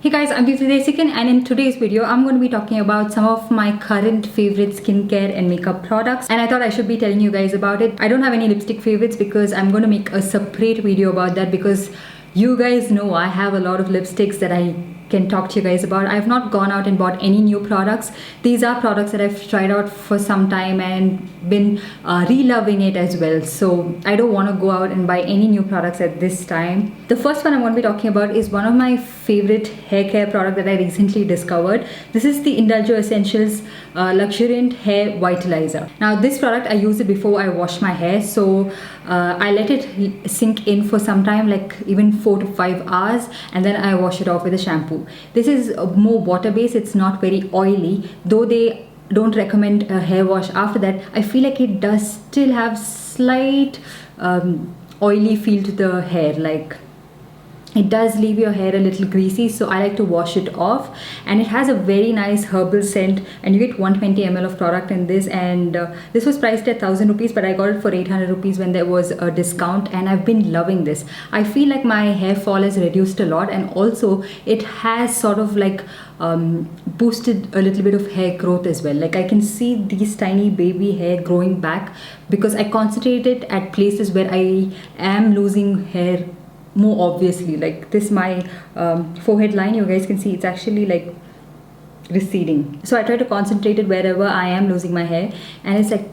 Hey guys, I'm Desikan, and in today's video I'm going to be talking about some of my current favorite skincare and makeup products, and I thought I should be telling you guys about it. I don't have any lipstick favorites because I'm going to make a separate video about that, because you guys know I have a lot of lipsticks that I can talk to you guys about. I've not gone out and bought any new products. These are products that I've tried out for some time and been re-loving it as well. So I don't want to go out and buy any new products at this time. The first one I'm going to be talking about is one of my favorite hair care product that I recently discovered. This is the Indulgeo Essentials Luxuriant Hair Vitalizer. Now this product, I used it before I washed my hair, so I let it sink in for some time, like even 4 to 5 hours, and then I wash it off with a shampoo. This is more water based, it's not very oily, though they don't recommend a hair wash after that. I feel like it does still have slight oily feel to the hair, like it does leave your hair a little greasy, so I like to wash it off. And it has a very nice herbal scent, and you get 120 ml of product in this, and this was priced at 1000 rupees, but I got it for 800 rupees when there was a discount, and I've been loving this. I feel like my hair fall has reduced a lot, and also it has sort of like boosted a little bit of hair growth as well. Like I can see these tiny baby hair growing back because I concentrated at places where I am losing hair more obviously. Like this, my forehead line, you guys can see it's actually like receding. So I try to concentrate it wherever I am losing my hair, and it's like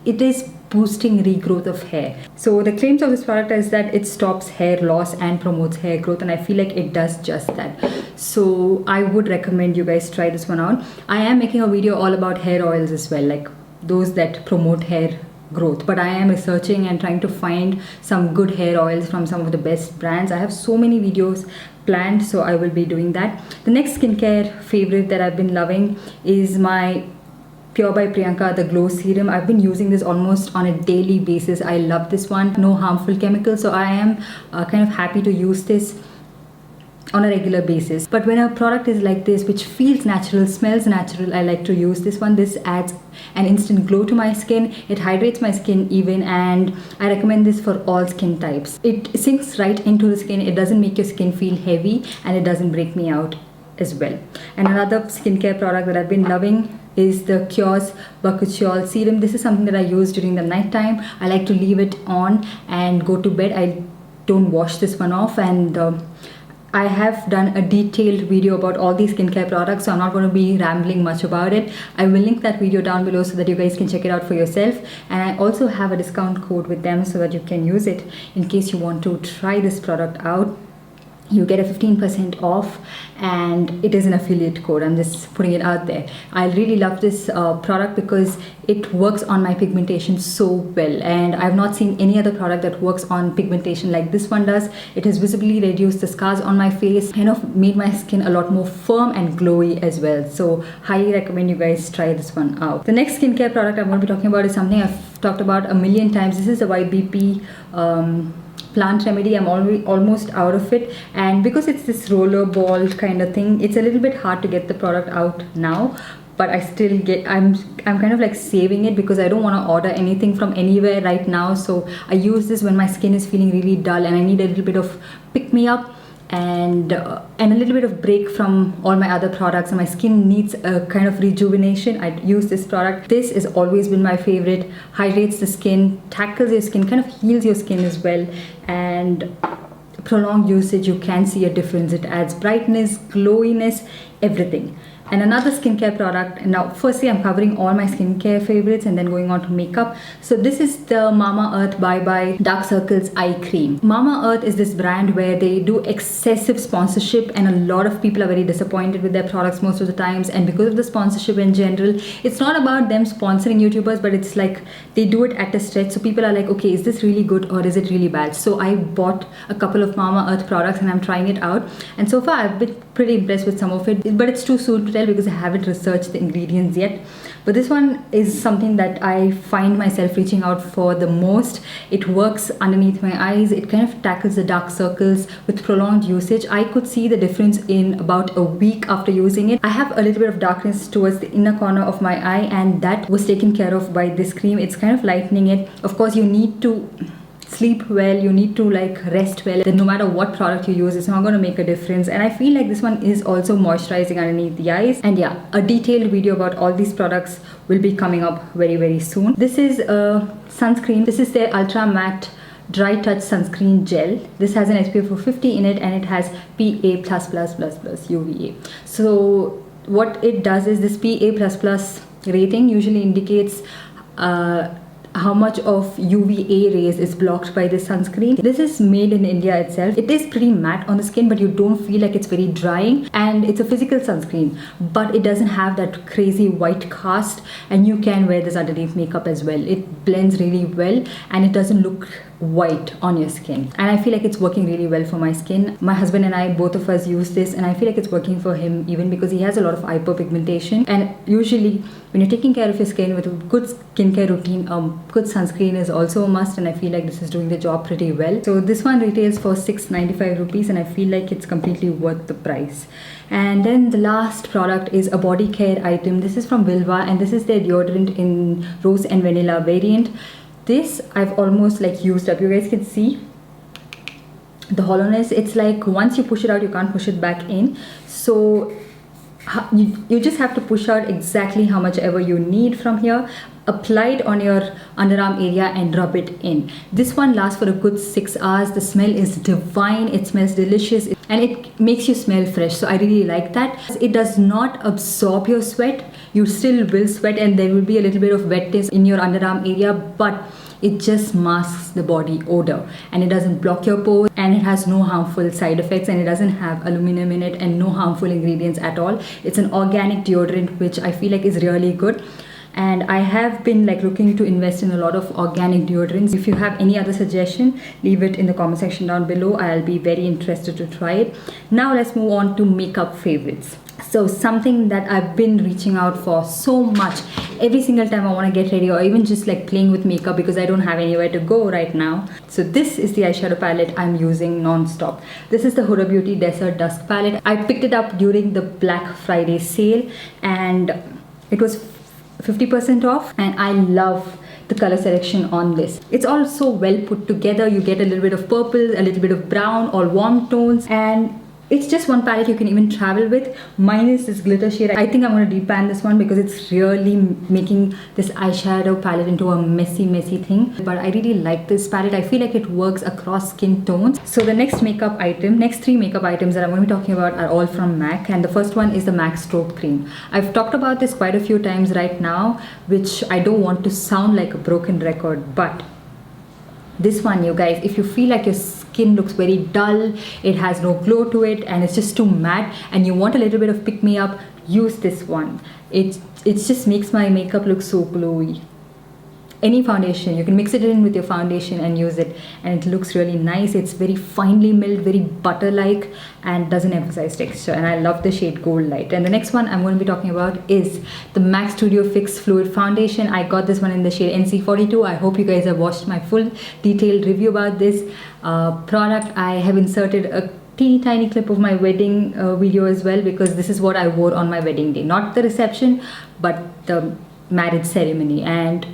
it is boosting regrowth of hair. So the claims of this product is that it stops hair loss and promotes hair growth, and I feel like it does just that. So I would recommend you guys try this one out. I am making a video all about hair oils as well, like those that promote hair growth, but I am researching and trying to find some good hair oils from some of the best brands. I have so many videos planned, so I will be doing that. The next skincare favorite that I've been loving is my Pure by Priyanka, the Glow Serum. I've been using this almost on a daily basis. I love this one. No harmful chemicals, so I am kind of happy to use this on a regular basis. But when a product is like this, which feels natural, smells natural, I like to use this one. This adds an instant glow to my skin. It hydrates my skin even, and I recommend this for all skin types. It sinks right into the skin. It doesn't make your skin feel heavy, and it doesn't break me out as well. And another skincare product that I've been loving is the Qurez Bakuchiol Serum. This is something that I use during the night time. I like to leave it on and go to bed. I don't wash this one off, and I have done a detailed video about all these skincare products, so I'm not going to be rambling much about it. I will link that video down below so that you guys can check it out for yourself, and I also have a discount code with them so that you can use it in case you want to try this product out. You get a 15% off, and it is an affiliate code. I'm just putting it out there. I really love this product because it works on my pigmentation so well, and I've not seen any other product that works on pigmentation like this one does. It has visibly reduced the scars on my face, kind of made my skin a lot more firm and glowy as well. So highly recommend you guys try this one out. The next skincare product I'm going to be talking about is something I've talked about a million times. This is the YBP plant remedy. I'm almost out of it, and because it's this roller ball kind of thing, it's a little bit hard to get the product out now, but I still get, I'm kind of like saving it because I don't want to order anything from anywhere right now. So I use this when my skin is feeling really dull and I need a little bit of pick me up and a little bit of break from all my other products, and my skin needs a kind of rejuvenation. I use this product. This has always been my favorite. Hydrates the skin, tackles your skin, kind of heals your skin as well, and prolonged usage, you can see a difference. It adds brightness, glowiness, everything. And another skincare product, now firstly I'm covering all my skincare favorites and then going on to makeup. So this is the Mamaearth Bye Bye Dark Circles Eye Cream. Mamaearth is this brand where they do excessive sponsorship, and a lot of people are very disappointed with their products most of the times. And because of the sponsorship in general, it's not about them sponsoring YouTubers, but it's like they do it at a stretch. So people are like, okay, is this really good or is it really bad? So I bought a couple of Mamaearth products and I'm trying it out, and so far I've been pretty impressed with some of it, but it's too soon to tell because I haven't researched the ingredients yet. But this one is something that I find myself reaching out for the most. It works underneath my eyes. It kind of tackles the dark circles with prolonged usage. I could see the difference in about a week after using it. I have a little bit of darkness towards the inner corner of my eye, and that was taken care of by this cream. It's kind of lightening it. Of course, you need to sleep well, you need to like rest well, then no matter what product you use, it's not going to make a difference. And I feel like this one is also moisturizing underneath the eyes. And yeah, a detailed video about all these products will be coming up very soon. This is a sunscreen. This is their Ultra Matte Dry Touch Sunscreen Gel. This has an SPF of 50 in it, and it has PA++++ UVA. So what it does is, this PA++ rating usually indicates how much of UVA rays is blocked by this sunscreen. This is made in India itself. It is pretty matte on the skin, but you don't feel like it's very drying, and it's a physical sunscreen, but it doesn't have that crazy white cast, and you can wear this underneath makeup as well. It blends really well, and it doesn't look white on your skin, and I feel like it's working really well for my skin. My husband and I, both of us, use this, and I feel like it's working for him even because he has a lot of hyperpigmentation, and usually when you're taking care of your skin with a good skincare routine, good sunscreen is also a must, and I feel like this is doing the job pretty well. So this one retails for 695 rupees, and I feel like it's completely worth the price. And then the last product is a body care item. This is from Vilvah, and this is their deodorant in rose and vanilla variant. This I've almost like used up. You guys can see the hollowness. It's like once you push it out, you can't push it back in. So you just have to push out exactly how much ever you need from here. Apply it on your underarm area and rub it in. This one lasts for a good 6 hours. The smell is divine. It smells delicious, and it makes you smell fresh. So I really like that. It does not absorb your sweat. You still will sweat, and there will be a little bit of wetness in your underarm area, but it just masks the body odor, and it doesn't block your pores, and it has no harmful side effects, and it doesn't have aluminum in it and no harmful ingredients at all. It's an organic deodorant, which I feel like is really good. And I have been like looking to invest in a lot of organic deodorants. If you have any other suggestion, leave it in the comment section down below. I'll be very interested to try it. Now let's move on to makeup favorites. So something that I've been reaching out for so much every single time I want to get ready, or even just like playing with makeup because I don't have anywhere to go right now. So this is the eyeshadow palette I'm using non-stop. This is the Huda Beauty Desert Dusk palette. I picked it up during the Black Friday sale, and it was 50% off, and I love the color selection on this. It's also well put together. You get a little bit of purple, a little bit of brown, all warm tones, and it's just one palette you can even travel with. Mine is this glitter shade. I think I'm going to depan this one because it's really making this eyeshadow palette into a messy thing. But I really like this palette. I feel like it works across skin tones. So the next three makeup items that I'm going to be talking about are all from MAC. And the first one is the MAC Strobe Cream. I've talked about this quite a few times right now, which I don't want to sound like a broken record, but this one, you guys, if you feel like your skin looks very dull, it has no glow to it, and it's just too matte, and you want a little bit of pick-me-up, use this one. It just makes my makeup look so glowy. Any foundation, you can mix it in with your foundation and use it, and it looks really nice. It's very finely milled, very butter-like, and doesn't emphasize texture, and I love the shade Goldlite. And the next one I'm going to be talking about is the MAC Studio Fix Fluid Foundation. I got this one in the shade NC42. I hope you guys have watched my full detailed review about this product. I have inserted a teeny tiny clip of my wedding video as well, because this is what I wore on my wedding day. Not the reception, but the marriage ceremony. And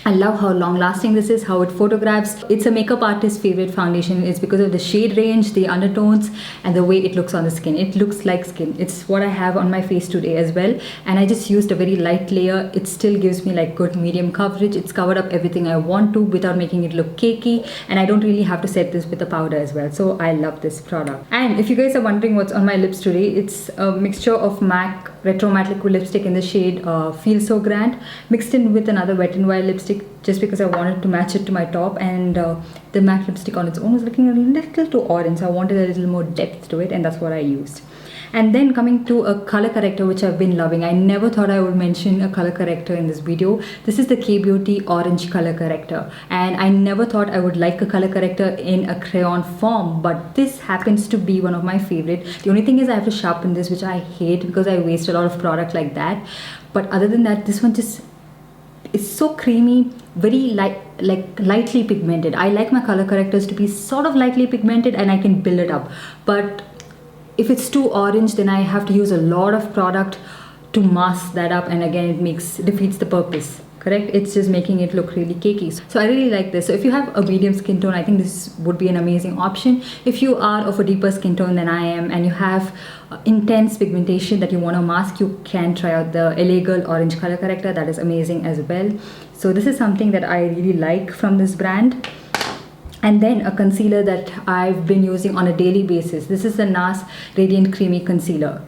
I love how long lasting this is, how it photographs. It's a makeup artist's favorite foundation. It's because of the shade range, the undertones, and the way it looks on the skin. It looks like skin. It's what I have on my face today as well. And I just used a very light layer. It still gives me like good medium coverage. It's covered up everything I want to without making it look cakey. And I don't really have to set this with a powder as well. So I love this product. And if you guys are wondering what's on my lips today, it's a mixture of MAC Retro Matte Liquid Lipstick in the shade Feel So Grand, mixed in with another Wet n Wild lipstick, just because I wanted to match it to my top. And the MAC lipstick on its own was looking a little too orange, so I wanted a little more depth to it, and that's what I used. And then coming to a color corrector, which I've been loving. I never thought I would mention a color corrector in this video. This is the K-Beauty Orange Color Corrector. And I never thought I would like a color corrector in a crayon form, but this happens to be one of my favorite. The only thing is I have to sharpen this, which I hate because I waste a lot of product like that. But other than that, this one just is so creamy, very lightly pigmented. I like my color correctors to be sort of lightly pigmented, and I can build it up. But if it's too orange, then I have to use a lot of product to mask that up, and again it defeats the purpose. correct? It's just making it look really cakey. So I really like this. So if you have a medium skin tone, I think this would be an amazing option. If you are of a deeper skin tone than I am and you have intense pigmentation that you want to mask, you can try out the Elixir orange color corrector. That is amazing as well. So this is something that I really like from this brand. And then a concealer that I've been using on a daily basis. This is the NARS Radiant Creamy Concealer.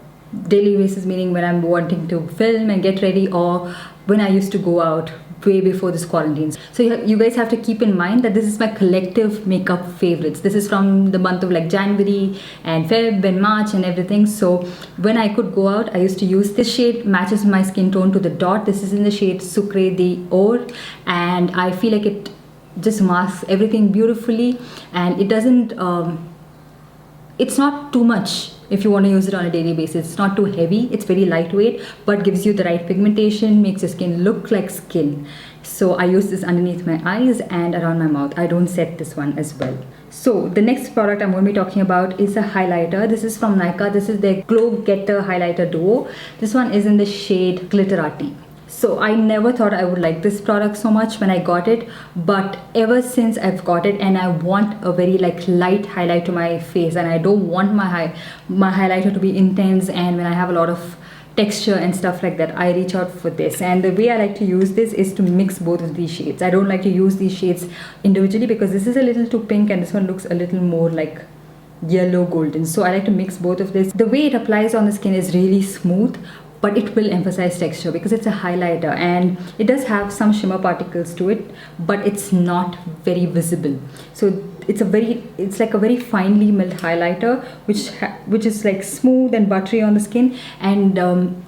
Daily basis meaning when I'm wanting to film and get ready, or when I used to go out way before this quarantine. So you guys have to keep in mind that this is my collective makeup favorites. This is from the month of like January and Feb and March and everything. So when I could go out, I used to use this shade. Matches my skin tone to the dot. This is in the shade Sucre de Or, and I feel like it just masks everything beautifully, and it doesn't it's not too much if you want to use it on a daily basis. It's not too heavy, it's very lightweight, but gives you the right pigmentation, makes your skin look like skin. So I use this underneath my eyes and around my mouth. I don't set this one as well. So the next product I'm going to be talking about is a highlighter. This is from Nykaa. This is their Glowgetter highlighter duo. This one is in the shade Gliterrati. So I never thought I would like this product so much when I got it, but ever since I've got it, and I want a very like light highlight to my face, and I don't want my highlighter to be intense, and when I have a lot of texture and stuff like that, I reach out for this. And the way I like to use this is to mix both of these shades. I don't like to use these shades individually because this is a little too pink and this one looks a little more like yellow golden. So I like to mix both of this. The way it applies on the skin is really smooth, but it will emphasize texture because it's a highlighter, and it does have some shimmer particles to it, but it's not very visible. So it's like a very finely milled highlighter which is like smooth and buttery on the skin, and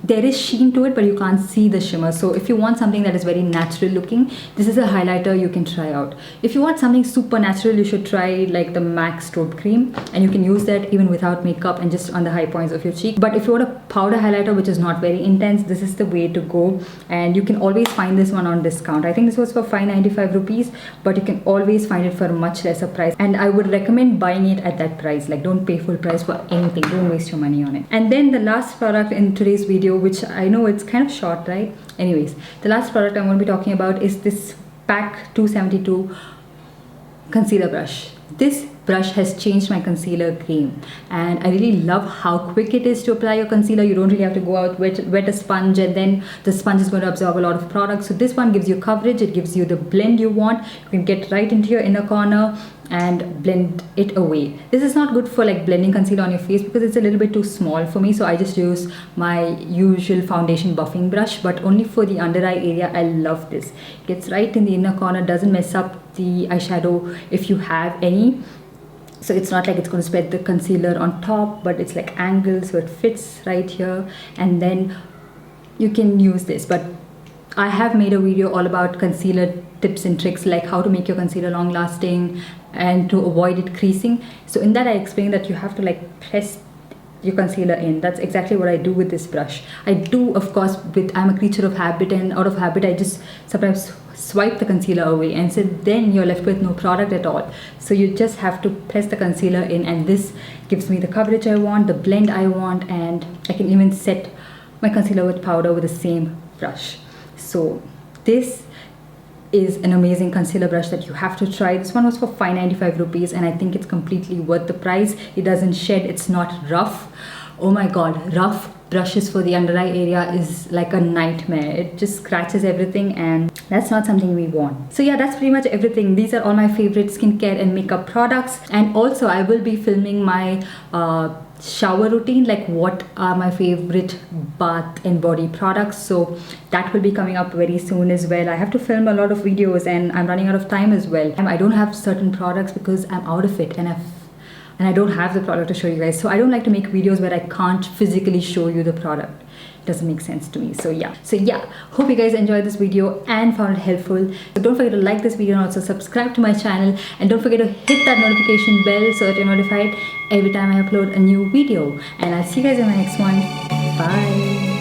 there is sheen to it, but you can't see the shimmer. So if you want something that is very natural looking, this is a highlighter you can try out. If you want something super natural, you should try like the MAC Strobe cream, and you can use that even without makeup and just on the high points of your cheek. But if you want a powder highlighter which is not very intense, this is the way to go, and you can always find this one on discount. I think this was for 595 rupees, but you can always find it for a much lesser price, and I would recommend buying it at that price. Like, don't pay full price for anything, don't waste your money on it. And then the last product in today's video, which I know it's kind of short, right? Anyways, the last product I'm going to be talking about is this PAC 272 concealer brush. This brush has changed my concealer game, and I really love how quick it is to apply your concealer. You don't really have to go out wet a sponge, and then the sponge is going to absorb a lot of product. So this one gives you coverage, it gives you the blend you want. You can get right into your inner corner and blend it away. This is not good for like blending concealer on your face because it's a little bit too small for me, so I just use my usual foundation buffing brush, but only for the under eye area. I love this. It gets right in the inner corner, doesn't mess up the eyeshadow if you have any. So it's not like it's going to spread the concealer on top, but it's like angled, so it fits right here, and then you can use this. But I have made a video all about concealer tips and tricks, like how to make your concealer long lasting and to avoid it creasing. So in that I explained that you have to like press your concealer in. That's exactly what I do with this brush. I do, of course, I'm a creature of habit, and out of habit I just sometimes swipe the concealer away, and so then you're left with no product at all. So you just have to press the concealer in, and this gives me the coverage I want, the blend I want, and I can even set my concealer with powder with the same brush. So this is an amazing concealer brush that you have to try. This one was for 595 rupees, and I think it's completely worth the price. It doesn't shed, it's not rough. Oh my god, rough brushes for the under eye area is like a nightmare. It just scratches everything, and that's not something we want. So yeah, that's pretty much everything. These are all my favorite skincare and makeup products, and also I will be filming my shower routine, like what are my favorite bath and body products. So that will be coming up very soon as well. I have to film a lot of videos, and I'm running out of time as well. I don't have certain products because I'm out of it, and I don't have the product to show you guys. So I don't like to make videos where I can't physically show you the product. It doesn't make sense to me. So yeah, hope you guys enjoyed this video and found it helpful. So don't forget to like this video and also subscribe to my channel, and don't forget to hit that notification bell so that you're notified every time I upload a new video. And I'll see you guys in my next one. Bye.